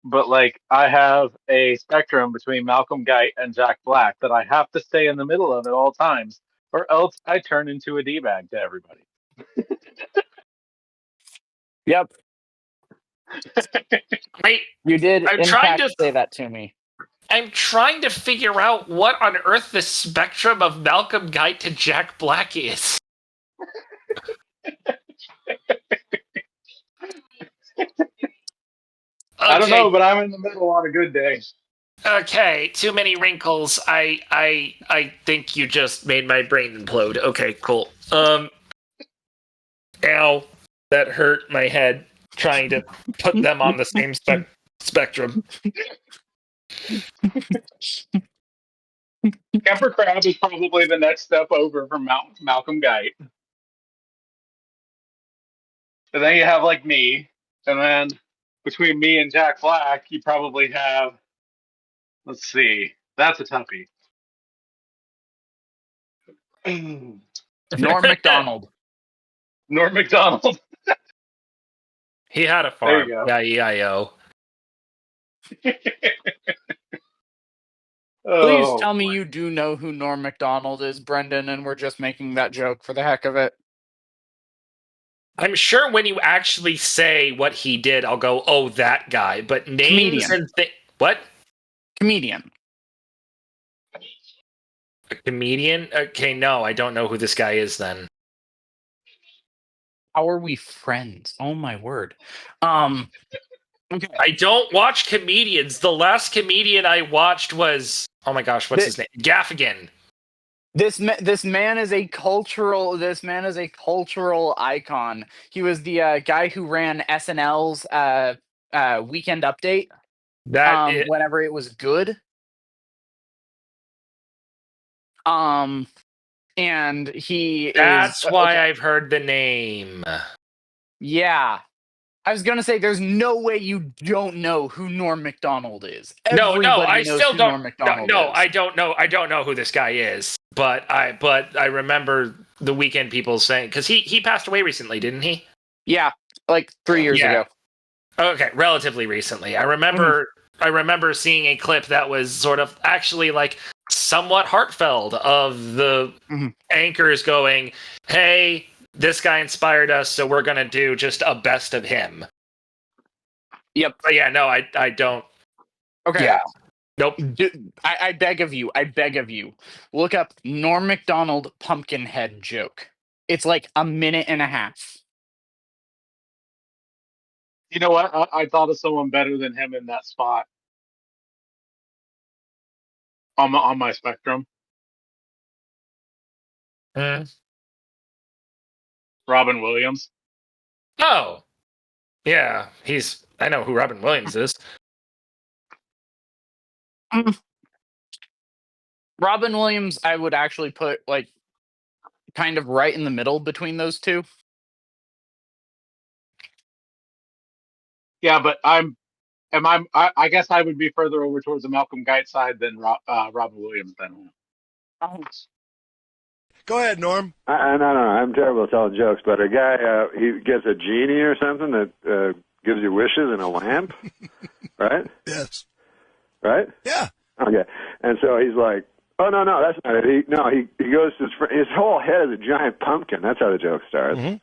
but like I have a spectrum between Malcolm Geit and Jack Black that I have to stay in the middle of at all times, or else I turn into a d-bag to everybody. Yep. I You did I'm in trying fact to say that to me. I'm trying to figure out what on earth the spectrum of Malcolm Guite to Jack Black is. I don't know, Okay, but I'm in the middle on a good day. okay, too many wrinkles. I think you just made my brain implode. Okay, cool. Ow, that hurt my head trying to put them on the same spectrum. Kemper Crab is probably the next step over from Malcolm Guite. And then you have like me, and then between me and Jack Black, you probably have. Let's see, that's a toughie. Norm Macdonald. Norm Macdonald. He had a There farm. you go. Yeah, E-I-O. Please Oh, tell me you do know who Norm Macdonald is, Brendan, and we're just making that joke for the heck of it. I'm sure when you actually say what he did, I'll go, oh, that guy. But names Comedian. and what? Comedian. A comedian? Okay, no, I don't know who this guy is then. How are we friends? Oh my word. Okay. I don't watch comedians. The last comedian I watched was, oh my gosh, what's his name? Gaffigan. This man is a cultural icon. He was the guy who ran SNL's Weekend Update. Whenever it was good. And he That's is. why Okay, I've heard the name. yeah. I was gonna say, there's no way you don't know who Norm Macdonald is. No, Everybody I knows still who don't. Norm Macdonald No, is. I don't know. I don't know who this guy is. But I remember the Weekend people saying, because he passed away recently, didn't he? Yeah, like 3 years ago. Okay, relatively recently. I remember seeing a clip that was sort of actually like somewhat heartfelt of the anchors going, "Hey, this guy inspired us, so we're gonna do just a best of him." Yep. But yeah, no, I don't. Okay. Yeah. Nope. I beg of you, look up Norm Macdonald Pumpkinhead joke. It's like a minute and a half. you know what? I thought of someone better than him in that spot on my spectrum. Robin Williams. Oh, yeah. I know who Robin Williams is. Robin Williams, I would actually put like kind of right in the middle between those two. Yeah, but I guess I would be further over towards the Malcolm Guite side than Robin Williams then. Go ahead, Norm. I don't know. I'm terrible at telling jokes, but a guy, he gets a genie or something that gives you wishes in a lamp, right? Yes. Right? Yeah. Okay. And so he's like, oh, no, that's not it. He goes to his whole head is a giant pumpkin. That's how the joke starts. Mm-hmm.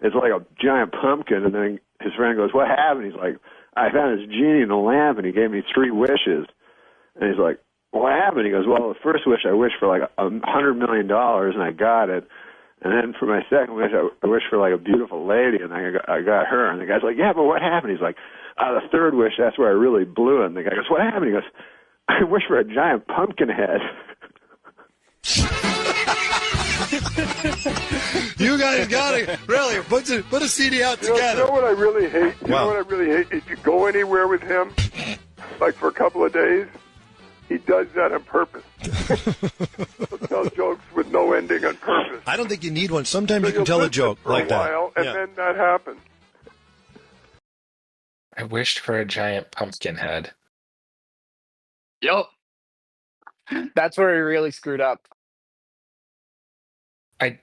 It's like a giant pumpkin, and then his friend goes, what happened? He's like, I found this genie in a lamp, and he gave me 3 wishes. And he's like, what happened? He goes, well, the first wish I wished for like $100 million, and I got it. And then for my second wish, I wished for like a beautiful lady, and I got her. And the guy's like, yeah, but what happened? He's like, the third wish, that's where I really blew it. And the guy goes, what happened? He goes, I wish for a giant pumpkin head. You guys got it. Really, put a CD out together. You know what I really hate? You know what I really hate? If you go anywhere with him, like for a couple of days, he does that on purpose. He'll tell jokes with no ending on purpose. I don't think you need one. Sometimes So you can tell a listen joke for like a that. while, and then that happens. I wished for a giant pumpkin head. Yep. That's where he really screwed up. I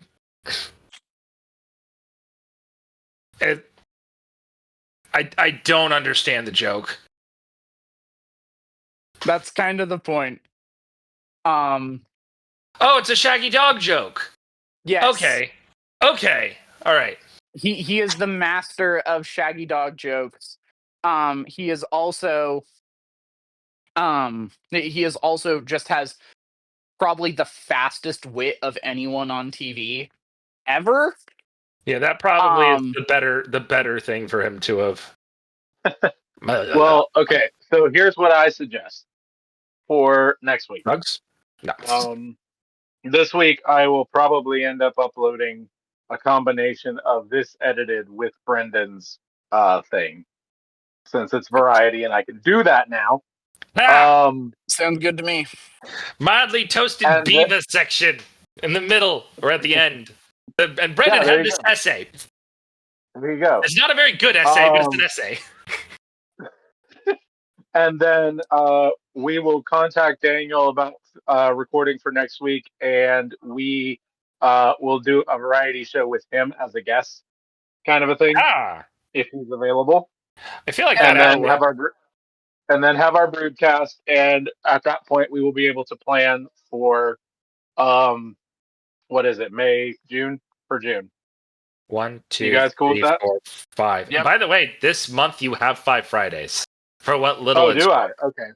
don't understand the joke. That's kind of the point. Oh, it's a Shaggy Dog joke. Yes. Okay. All right. He is the master of Shaggy Dog jokes. He is also He is also just has probably the fastest wit of anyone on TV ever. Yeah, that probably is Um, the better thing for him to have. Well, okay. So here's what I suggest for next week. Drugs? No. This week I will probably end up uploading a combination of this edited with Brendan's thing, since it's variety and I can do that now. Sounds good to me. Mildly toasted and beaver section in the middle or at the end. And Brendan there had you this go. essay. There you go. It's not a very good essay, but it's an essay. And then we will contact Daniel about recording for next week, and we will do a variety show with him as a guest, kind of a thing, if he's available. I feel like and that then have our broadcast, and at that point we will be able to plan for what is it, June? 1, 2, You guys cool with 3, that? 4, 5. Yep. By the way, this month you have 5 Fridays. For what little Oh, do I? Okay.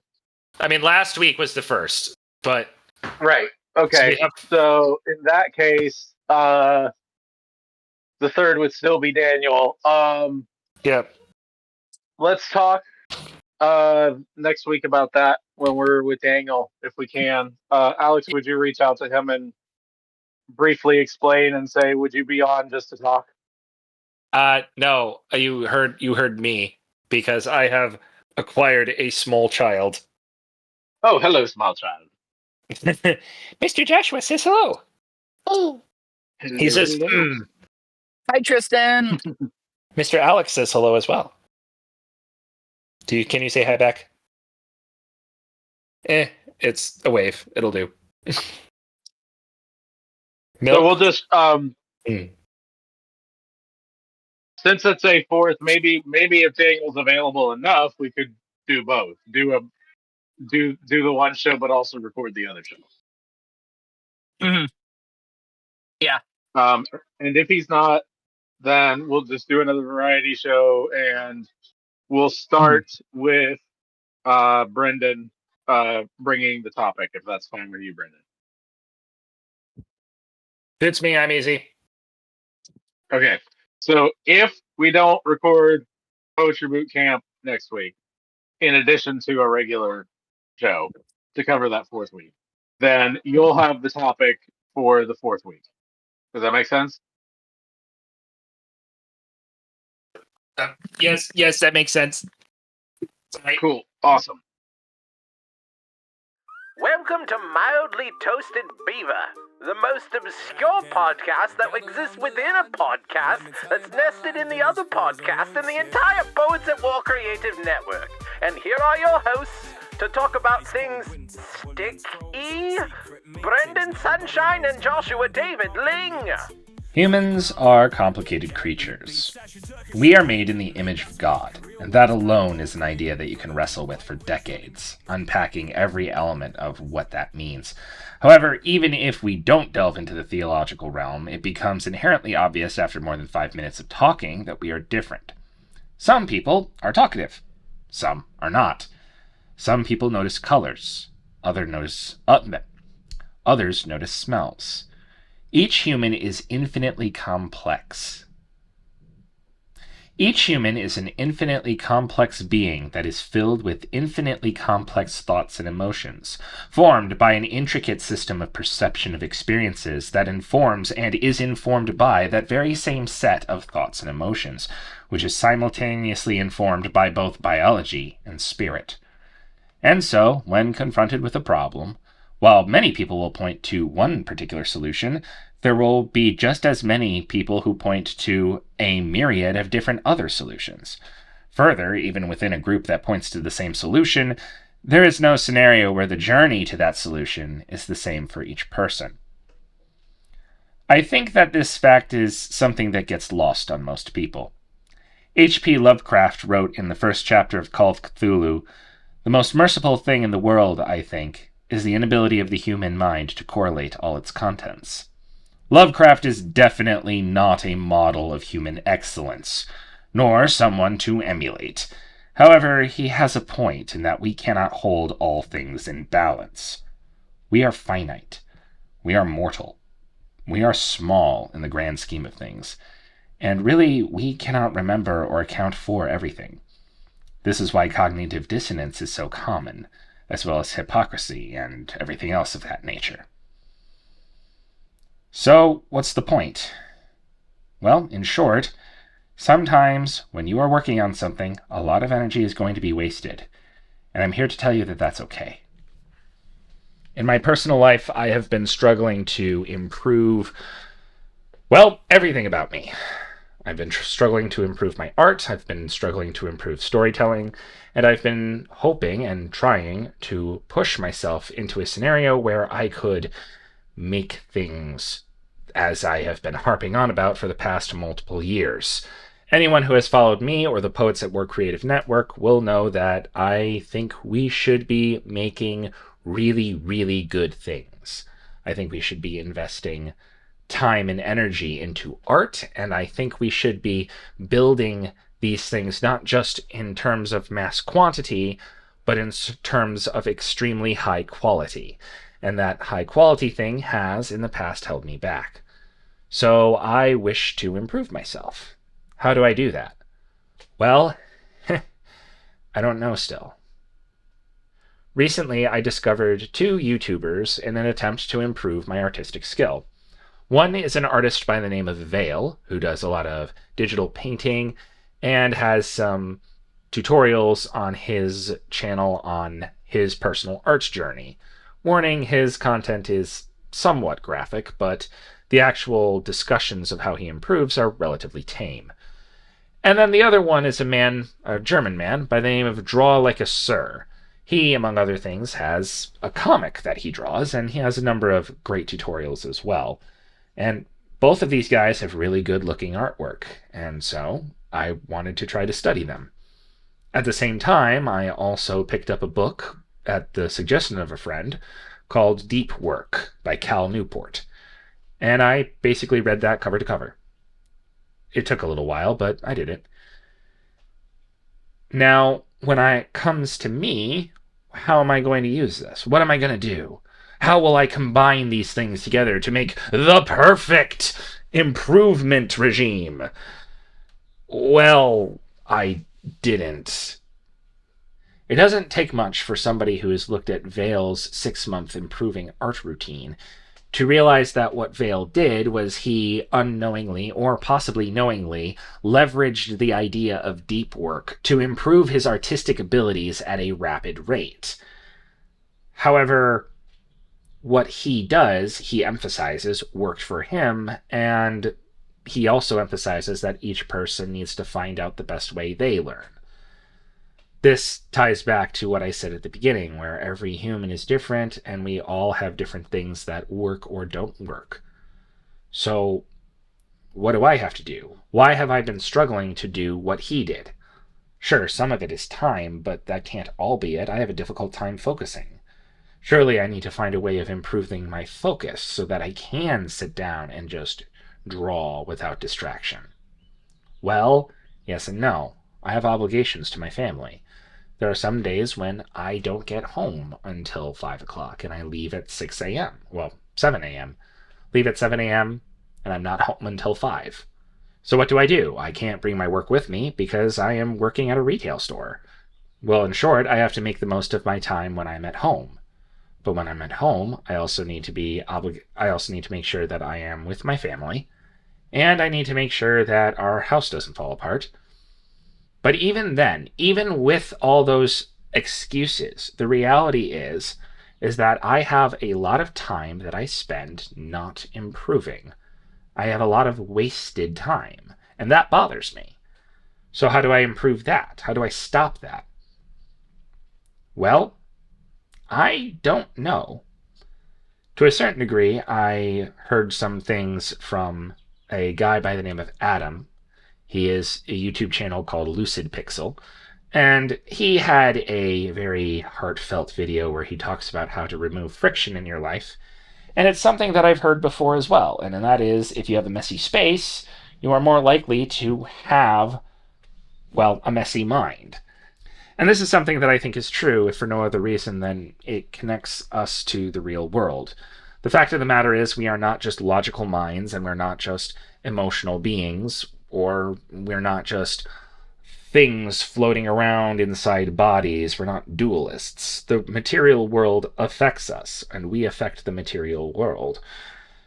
I mean, last week was the first, but Right. Okay. So in that case, the third would still be Daniel. Yep. Let's talk next week about that when we're with Daniel, if we can. Alex, would you reach out to him and briefly explain and say, would you be on just to talk? No, you heard me, because I have acquired a small child. Oh, hello, small child. Mr. Joshua says hello. Oh. He says, Hi, Tristan. Mr. Alex says hello as well. Can you say hi back? It's a wave. It'll do. So we'll just since it's a fourth, maybe if Daniel's available enough, we could do both. Do the one show, but also record the other show. Mm-hmm. Yeah. And if he's not, then we'll just do another variety show, and we'll start with Brendan bringing the topic, if that's fine with you, Brendan. Fits me. I'm easy. Okay. So if we don't record Poetry Boot Camp next week, in addition to a regular show to cover that fourth week, then you'll have the topic for the fourth week. Does that make sense? Yes, that makes sense. Cool. Awesome. Welcome to Mildly Toasted Beaver, the most obscure podcast that exists within a podcast that's nested in the other podcast in the entire Poets at War Creative Network. And here are your hosts to talk about things sticky, Brendan Sunshine and Joshua David Ling. Humans are complicated creatures. We are made in the image of God, and that alone is an idea that you can wrestle with for decades, unpacking every element of what that means. However, even if we don't delve into the theological realm, it becomes inherently obvious after more than 5 minutes of talking that we are different. Some people are talkative. Some are not. Some people notice colors. Others notice smells. Each human is infinitely complex. Each human is an infinitely complex being that is filled with infinitely complex thoughts and emotions, formed by an intricate system of perception of experiences that informs and is informed by that very same set of thoughts and emotions, which is simultaneously informed by both biology and spirit. And so, when confronted with a problem, while many people will point to one particular solution, there will be just as many people who point to a myriad of different other solutions. Further, even within a group that points to the same solution, there is no scenario where the journey to that solution is the same for each person. I think that this fact is something that gets lost on most people. H.P. Lovecraft wrote in the first chapter of Call of Cthulhu, "The most merciful thing in the world, I think, is the inability of the human mind to correlate all its contents." Lovecraft is definitely not a model of human excellence, nor someone to emulate. However, he has a point in that we cannot hold all things in balance. We are finite. We are mortal. We are small in the grand scheme of things. And really, we cannot remember or account for everything. This is why cognitive dissonance is so common, as well as hypocrisy and everything else of that nature. So, what's the point? Well, in short, sometimes when you are working on something, a lot of energy is going to be wasted. And I'm here to tell you that that's okay. In my personal life, I have been struggling to improve, well, everything about me. I've been struggling to improve my art, I've been struggling to improve storytelling, and I've been hoping and trying to push myself into a scenario where I could make things as I have been harping on about for the past multiple years. Anyone who has followed me or the Poets at Work Creative Network will know that I think we should be making really, really good things. I think we should be investing time and energy into art, and I think we should be building these things not just in terms of mass quantity, but in terms of extremely high quality. And that high quality thing has, in the past, held me back. So I wish to improve myself. How do I do that? Well, I don't know still. Recently, I discovered 2 YouTubers in an attempt to improve my artistic skill. One is an artist by the name of Vale, who does a lot of digital painting and has some tutorials on his channel on his personal art journey. Warning, his content is somewhat graphic, but the actual discussions of how he improves are relatively tame. And then the other one is a German man, by the name of Draw Like a Sir. He, among other things, has a comic that he draws, and he has a number of great tutorials as well. And both of these guys have really good-looking artwork, and so I wanted to try to study them. At the same time, I also picked up a book, at the suggestion of a friend, called Deep Work by Cal Newport. And I basically read that cover to cover. It took a little while, but I did it. Now, when it comes to me, how am I going to use this? What am I going to do? How will I combine these things together to make the perfect improvement regime? Well, I didn't. It doesn't take much for somebody who has looked at Vale's 6-month improving art routine to realize that what Vale did was he unknowingly, or possibly knowingly, leveraged the idea of deep work to improve his artistic abilities at a rapid rate. However, what he does, he emphasizes, worked for him, and he also emphasizes that each person needs to find out the best way they learn. This ties back to what I said at the beginning, where every human is different, and we all have different things that work or don't work. So, what do I have to do? Why have I been struggling to do what he did? Sure, some of it is time, but that can't all be it. I have a difficult time focusing. Surely I need to find a way of improving my focus so that I can sit down and just draw without distraction. Well, yes and no. I have obligations to my family. There are some days when I don't get home until 5 o'clock and I leave at 6 a.m. Well, 7 a.m. Leave at 7 a.m. and I'm not home until 5. So what do? I can't bring my work with me because I am working at a retail store. Well, in short, I have to make the most of my time when I'm at home. But when I'm at home, I also need to make sure that I am with my family, and I need to make sure that our house doesn't fall apart. But even then, even with all those excuses, the reality is that I have a lot of time that I spend not improving. I have a lot of wasted time, and that bothers me. So how do I improve that? How do I stop that? Well, I don't know. To a certain degree, I heard some things from a guy by the name of Adam. He is a YouTube channel called Lucid Pixel, and he had a very heartfelt video where he talks about how to remove friction in your life. And it's something that I've heard before as well, and that is if you have a messy space, you are more likely to have, well, a messy mind. And this is something that I think is true, if for no other reason than it connects us to the real world. The fact of the matter is, we are not just logical minds, and we're not just emotional beings, or we're not just things floating around inside bodies. We're not dualists. The material world affects us, and we affect the material world.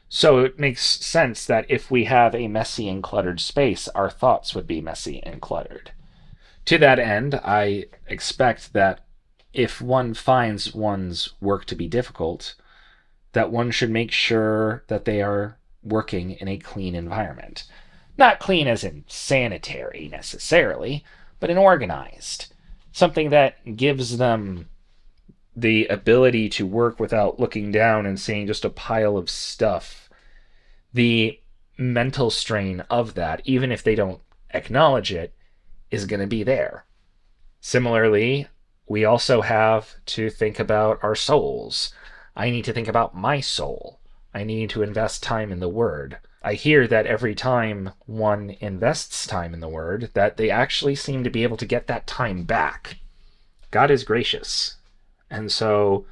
So it makes sense that if we have a messy and cluttered space, our thoughts would be messy and cluttered. To that end, I expect that if one finds one's work to be difficult, that one should make sure that they are working in a clean environment. Not clean as in sanitary necessarily, but an organized. Something that gives them the ability to work without looking down and seeing just a pile of stuff. The mental strain of that, even if they don't acknowledge it, is going to be there. Similarly, we also have to think about our souls. I need to think about my soul. I need to invest time in the Word. I hear that every time one invests time in the Word, that they actually seem to be able to get that time back. God is gracious. And so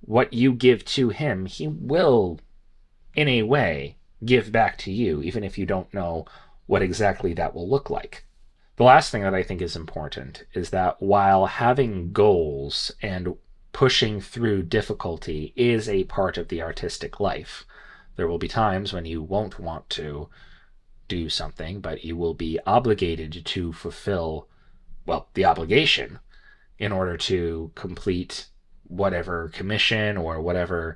what you give to him, he will, in a way, give back to you, even if you don't know what exactly that will look like. The last thing that I think is important is that while having goals and pushing through difficulty is a part of the artistic life, there will be times when you won't want to do something, but you will be obligated to fulfill, well, the obligation in order to complete whatever commission or whatever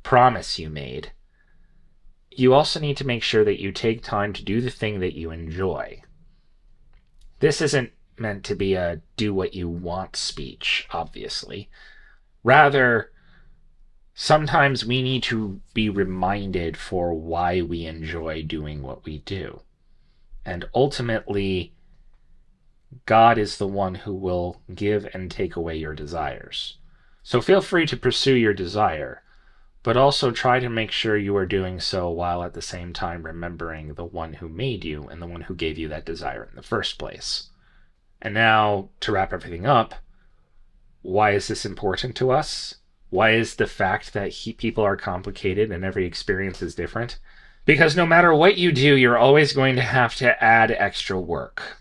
promise you made. You also need to make sure that you take time to do the thing that you enjoy. This isn't meant to be a do what you want speech, obviously. Rather, sometimes we need to be reminded for why we enjoy doing what we do. And ultimately, God is the one who will give and take away your desires. So feel free to pursue your desire, but also try to make sure you are doing so while at the same time remembering the one who made you and the one who gave you that desire in the first place. And now, to wrap everything up, why is this important to us? Why is the fact that people are complicated and every experience is different? Because no matter what you do, you're always going to have to add extra work.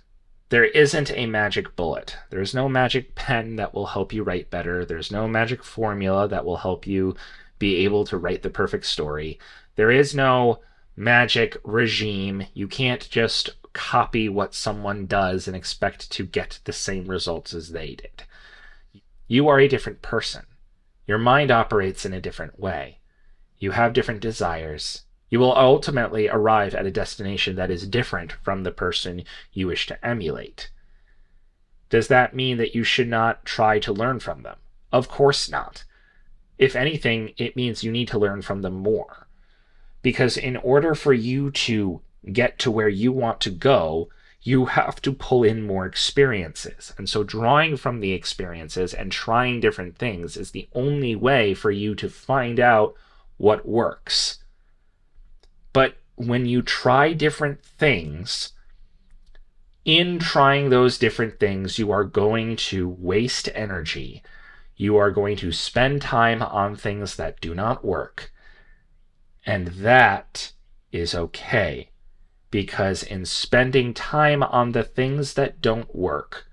There isn't a magic bullet. There's no magic pen that will help you write better. There's no magic formula that will help you be able to write the perfect story. There is no magic regime. You can't just copy what someone does and expect to get the same results as they did. You are a different person. Your mind operates in a different way. You have different desires. You will ultimately arrive at a destination that is different from the person you wish to emulate. Does that mean that you should not try to learn from them? Of course not. If anything, it means you need to learn from them more. Because in order for you to get to where you want to go, you have to pull in more experiences. And so drawing from the experiences and trying different things is the only way for you to find out what works. But when you try different things, in trying those different things, you are going to waste energy. You are going to spend time on things that do not work. And that is okay, because in spending time on the things that don't work,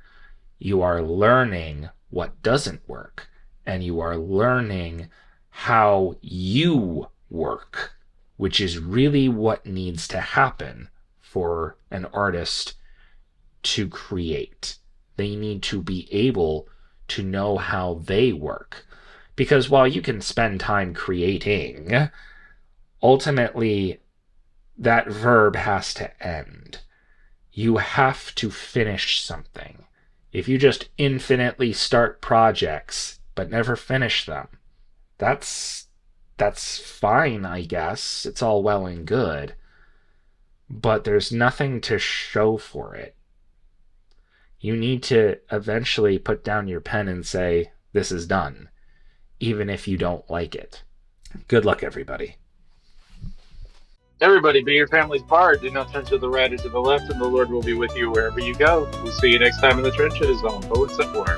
you are learning what doesn't work, and you are learning how you work, which is really what needs to happen for an artist to create. They need to be able to know how they work. Because while you can spend time creating, ultimately that verb has to end. You have to finish something. If you just infinitely start projects but never finish them, that's fine, I guess. It's all well and good. But there's nothing to show for it. You need to eventually put down your pen and say, this is done, even if you don't like it. Good luck, everybody. Everybody, be your family's bard. Do not turn to the right or to the left, and the Lord will be with you wherever you go. We'll see you next time in the trenches on Poets at War.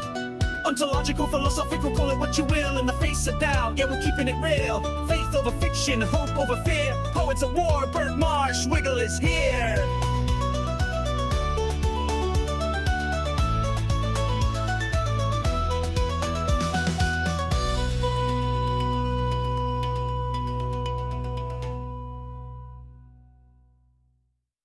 Ontological, philosophical, call it what you will. In the face of doubt, yeah, we're keeping it real. Faith over fiction, hope over fear. Poets of War, Bert Marshwiggle is here.